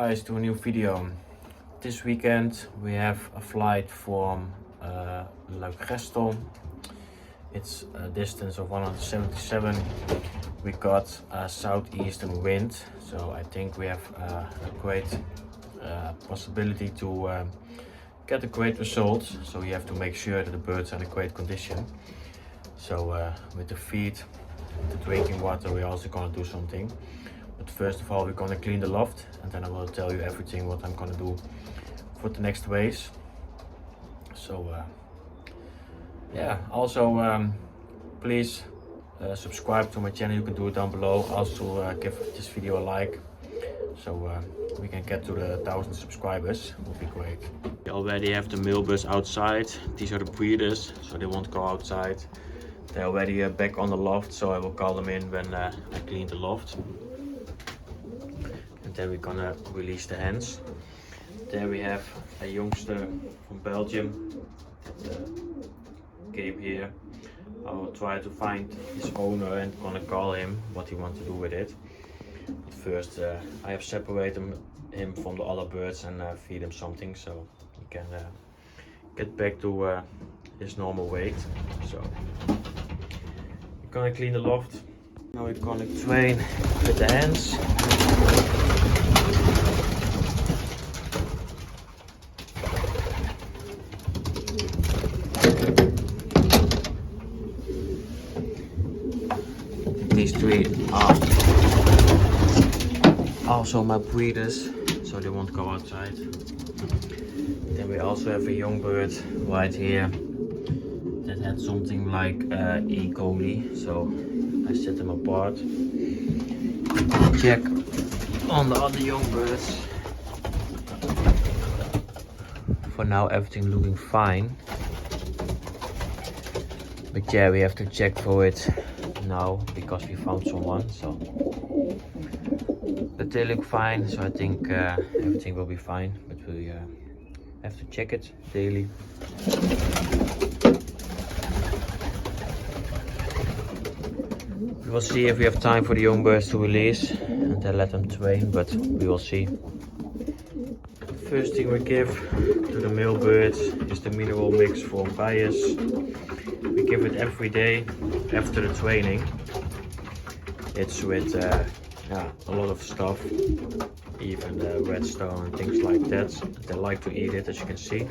guys to a new video. This weekend we have a flight from Gestel. It's a distance of 177. We got a southeastern wind, so I think we have a great possibility to get a great result. So you have to make sure that the birds are in a great condition. So with the feed, the drinking water, we're also gonna do something. But first of all, we're gonna clean the loft, and then I will tell you everything what I'm gonna do for the next race. So yeah, also please subscribe to my channel. You can do it down below. Also give this video a like, so we can get to the 1,000 subscribers. Would be great. We already have the male birds outside. These are the breeders, so they won't go outside. They're already back on the loft, so I will call them in when I clean the loft. And then we're gonna release the hens. There we have a youngster from Belgium that came here. I will try to find his owner and gonna call him what he wants to do with it. But first I have separated him from the other birds and feed him something so he can get back to his normal weight. So we're gonna clean the loft. Now we're gonna train with the hens. These three are also my breeders, so they won't go outside. Then we also have a young bird right here that had something like E. coli, so I set them apart. Check on the other young birds. For now everything looking fine, but yeah, we have to check for it now because we found someone. So but they look fine, so I think everything will be fine, but we have to check it daily. We will see if we have time for the young birds to release and then let them train, but we will see. First thing we give to the male birds is the mineral mix from Bias. We give it every day after the training. It's with a lot of stuff, even the redstone and things like that. They like to eat it, as you can see.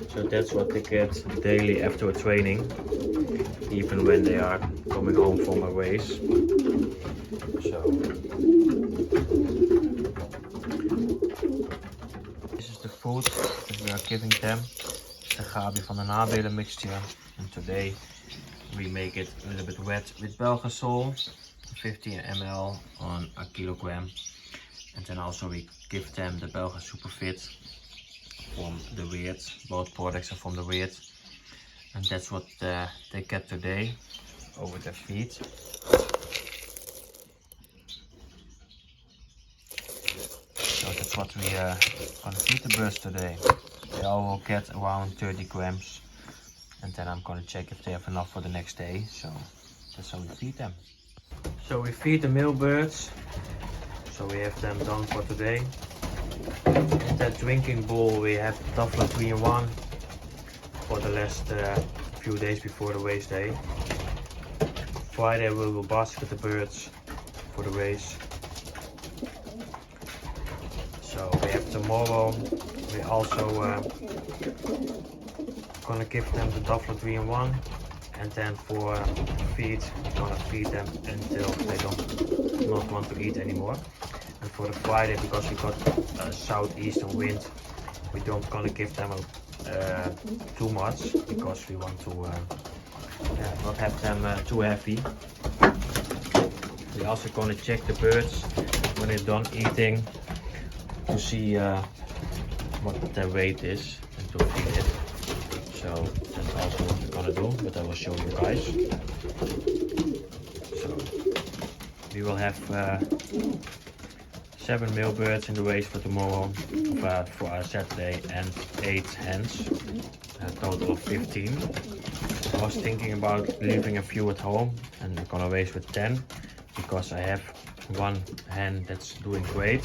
So that's what they get daily after a training, even when they are coming home from a race. So this is the food that we are giving them. The gabi van de nabelen mixture, and today we make it a little bit wet with Belgasol, 50 ml on a kilogram. And then also we give them the Belga Superfit from the Weird. Both products are from the Weird, and that's what they get today over their feed. So that's what we gonna feed the birds today. They all will get around 30 grams, and then I'm gonna check if they have enough for the next day. So that's how we feed them. So we feed the male birds, so we have them done for today. In that drinking bowl we have Duffler 3-in-1 for the last few days before the race day. Friday we will basket the birds for the race. So we have tomorrow, we also gonna give them the Duffler 3-in-1, and then for feed, we're gonna feed them until they not want to eat anymore. And for the Friday, because we got a southeastern wind, we don't gonna give them too much, because we want to not have them too heavy. We're also gonna check the birds when they're done eating to see what their weight is and to feed it. So that's also what we're gonna do, but I will show you guys. So we will have 7 male birds in the race for tomorrow, for our Saturday, and 8 hens, a total of 15. I was thinking about leaving a few at home and I'm gonna race with 10, because I have one hen that's doing great.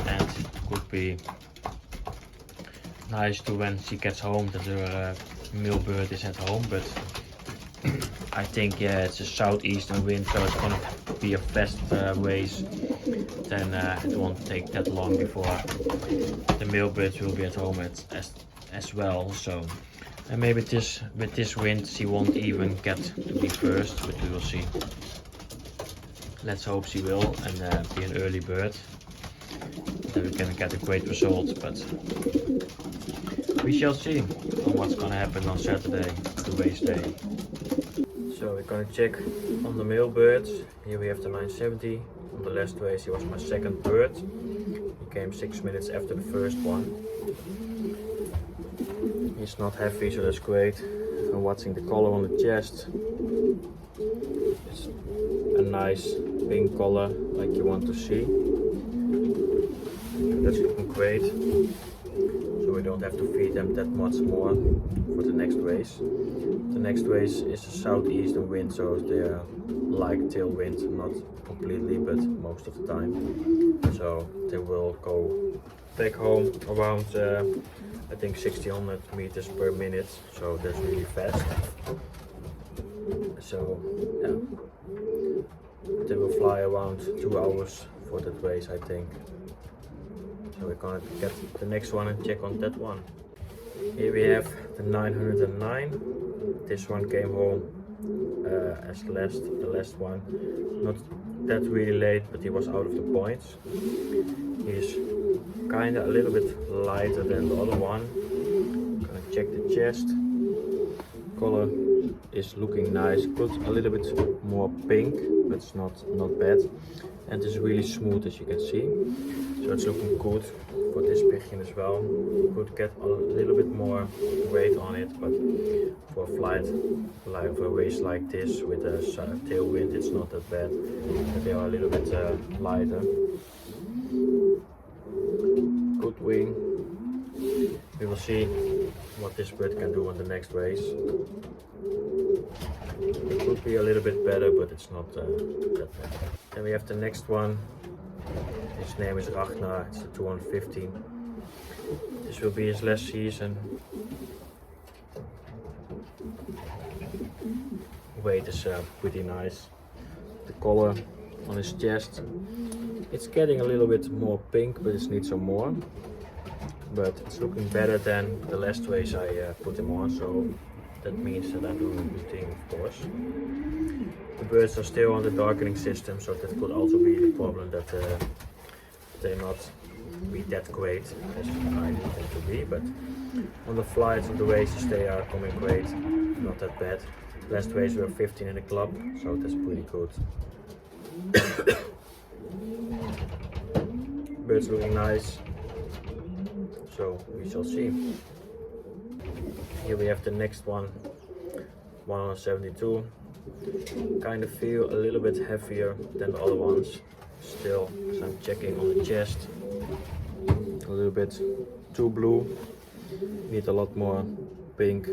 and could be nice to when she gets home that her male bird is at home, but I think yeah, it's a southeastern wind, so it's gonna be a fast race. Then it won't take that long before the male birds will be at home as well. So and maybe with this wind she won't even get to be first, but we will see. Let's hope she will and be an early bird. Then we can get a great result, but we shall see on what's gonna happen on Saturday, the race day. So we're gonna check on the male birds. Here we have the 970. On the last race he was my second bird. He came 6 minutes after the first one. He's not heavy, so that's great. I'm watching the color on the chest. It's a nice pink color like you want to see. That's looking great. So we don't have to feed them that much more for the next race. The next race is a southeastern wind, so they're like tailwind, not completely, but most of the time. So they will go back home around I think 1600 meters per minute, so that's really fast. So yeah, they will fly around 2 hours for that race, I think. So we're gonna get the next one and check on that one. Here we have the 909. This one came home as the last one. Not that really late, but he was out of the points. He's kinda a little bit lighter than the other one. Gonna check the chest. Color is looking nice. Got a little bit more pink, but it's not bad. And it's really smooth, as you can see. So it's looking good for this pigeon as well. Could get a little bit more weight on it, but for a flight, like for a race like this with a tailwind, it's not that bad. But they are a little bit lighter. Good wing. We will see what this bird can do on the next race. It could be a little bit better, but it's not that bad. Then we have the next one. His name is Ragnar. It's the 215. This will be his last season. Weight is pretty nice. The color on his chest, it's getting a little bit more pink, but it needs some more. But it's looking better than the last race I put him on, so that means that I'm doing a good thing, of course. The birds are still on the darkening system, so that could also be the problem that they're not be that great as I need them to be. But on the flights, on the races, they are coming great, not that bad. Last race we were 15 in the club, so that's pretty good. Birds looking nice, so we shall see. Here we have the next one, 172. Kind of feel a little bit heavier than the other ones. Still, as I'm checking on the chest, a little bit too blue. Need a lot more pink.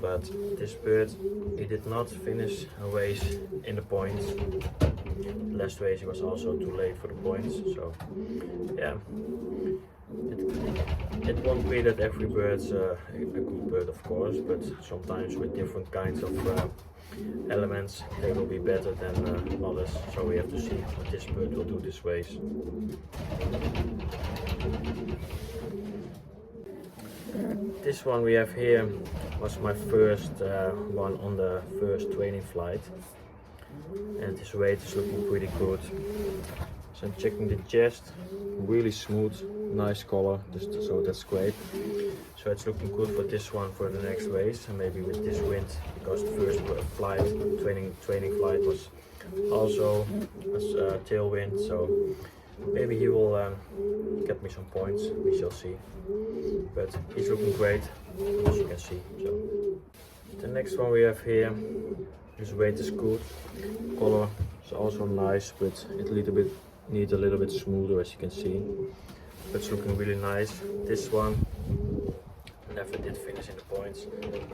But this bird, he did not finish a race in the points. Last race he was also too late for the points, so yeah. It won't be that every bird's a good bird, of course, but sometimes with different kinds of elements they will be better than others, so we have to see what this bird will do this race. This one we have here was my first one on the first training flight, and his weight is looking pretty good. So I'm checking the chest, really smooth, nice color, so that's great. So it's looking good for this one for the next race, and maybe with this wind, because the first flight, training flight was also a tailwind, so maybe he will get me some points, we shall see. But he's looking great, as you can see. So the next one we have here, his weight is good, color is also nice, but it needs a little bit smoother, as you can see. But it's looking really nice. This one never did finish in the points.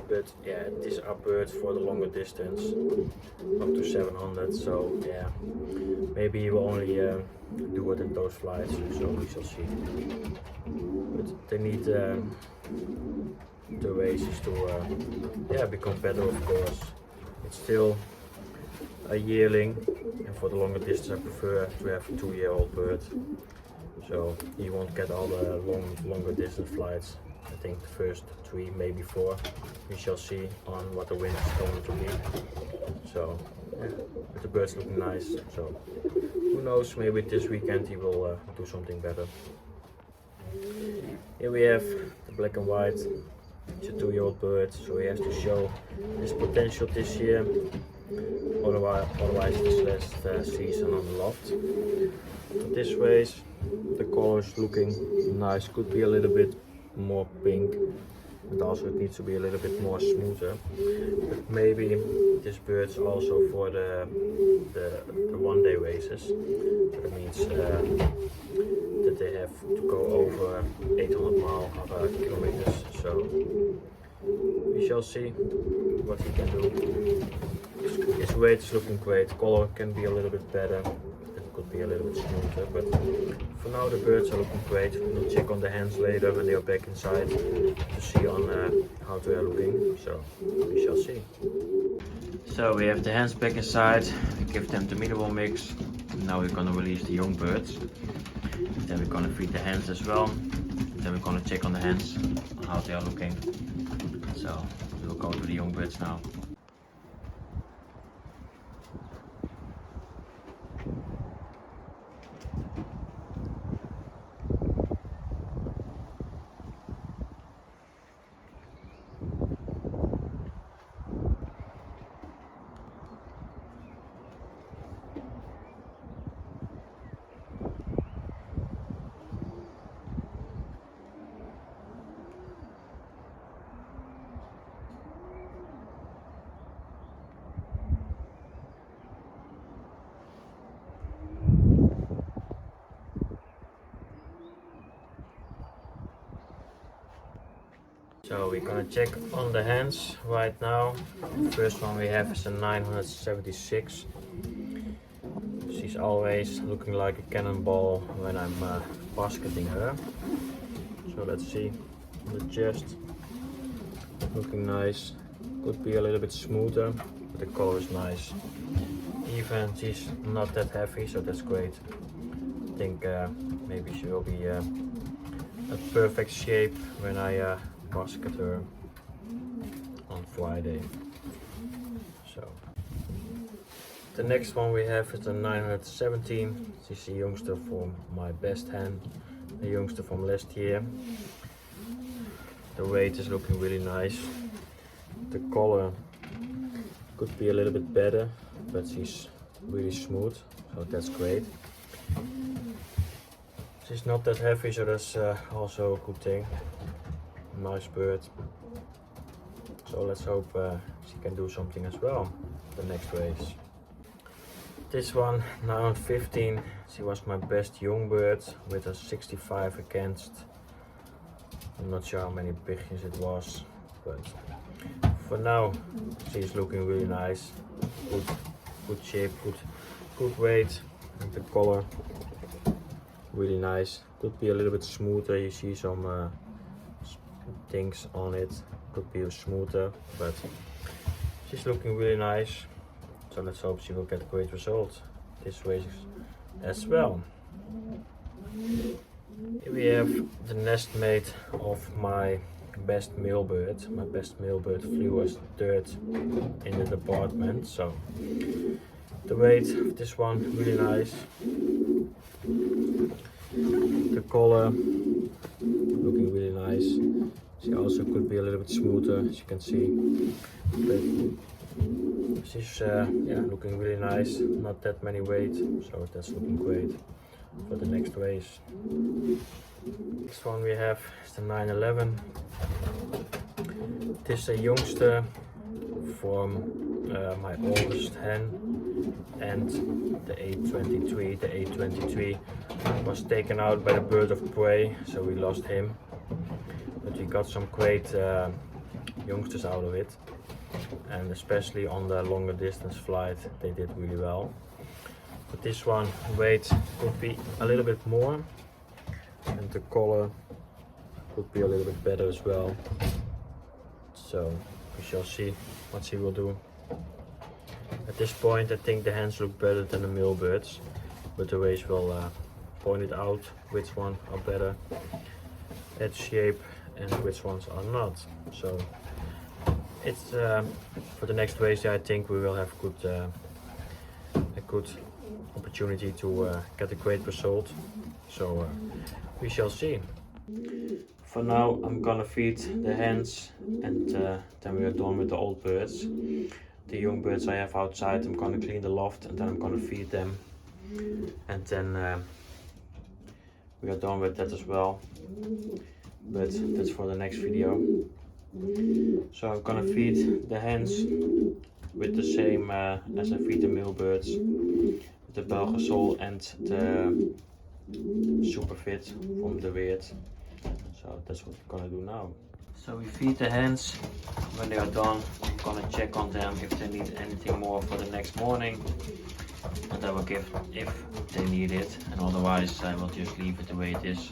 But yeah, these are birds for the longer distance, up to 700. So yeah, maybe he will only do it in those flights. So we shall see. But they need the races to yeah, become better, of course. It's still a yearling, and for the longer distance I prefer to have a 2-year-old bird. So he won't get all the longer distance flights. I think the first 3, maybe 4. We shall see on what the wind is going to be. So yeah, but the bird's looking nice. So who knows, maybe this weekend he will do something better. Here we have the black and white. It's a 2-year-old bird, so he has to show his potential this year. Otherwise this last season on the loft. This race, the color is looking nice. Could be a little bit more pink, and also it needs to be a little bit more smoother. But maybe this bird's also for the one-day races. So that means that they have to go over 800 kilometers. So we shall see what he can do. His weight is looking great. Color can be a little bit better. It could be a little bit smoother, but for now the birds are looking great. We'll check on the hands later when they are back inside to see on how they are looking. So we shall see. So we have the hands back inside. We give them the mineral mix. Now we're gonna release the young birds. Then we're gonna feed the hens as well. Then we're gonna check on the hens on how they are looking. So we will go to the young birds now. So we're gonna check on the hens right now. The first one we have is a 976. She's always looking like a cannonball when I'm basketing her. So let's see on the chest. Looking nice. Could be a little bit smoother, but the color is nice. Even she's not that heavy, so that's great. I think maybe she will be a perfect shape when I basket her on Friday. So the next one we have is the 917. She's the youngster from my best hen, the youngster from last year. The weight is looking really nice. The color could be a little bit better, but she's really smooth, so that's great. She's not that heavy, so that's also a good thing. Nice bird. So let's hope she can do something as well the next race. This one, now 15, she was my best young bird with a 65 against. I'm not sure how many pigeons it was, but for now she's looking really nice. Good shape, good weight, and the color really nice. Could be a little bit smoother. You see some things on it. Could be smoother, but she's looking really nice. So let's hope she will get a great result this race as well. Here we have the nest mate of my best male bird. My best male bird flew as third in the department. So the weight of this one really nice. The color looking really nice. She also could be a little bit smoother, as you can see. But she's yeah, looking really nice. Not that many weight, so that's looking great for the next race. Next one we have is the 911. This is a youngster from my oldest hen, and the 823. The 823 was taken out by the bird of prey, so we lost him. but we got some great youngsters out of it, and especially on the longer distance flight they did really well. But this one weight could be a little bit more, and the color could be a little bit better as well. So we shall see what she will do. At this point I think the hens look better than the male birds, but the race will point it out which ones are better at shape and which ones are not. So it's for the next race I think we will have a good opportunity to get a great result. So we shall see. For now I'm gonna feed the hens, and then we are done with the old birds. The young birds I have outside, I'm gonna clean the loft and then I'm gonna feed them, and then we are done with that as well. But that's for the next video. So I'm gonna feed the hens with the same as I feed the male birds, with the Belgian and the super fit from the weird. So that's what we're gonna do now. So we feed the hens. When they are done, I'm gonna check on them if they need anything more for the next morning, and I will give if they need it, and otherwise I will just leave it the way it is.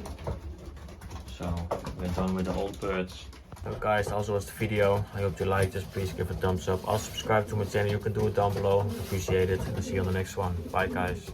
So we're done with the old birds. So guys, that was the video. I hope you liked this. Please give a thumbs up. Also subscribe to my channel. You can do it down below. Appreciate it. And see you on the next one. Bye guys.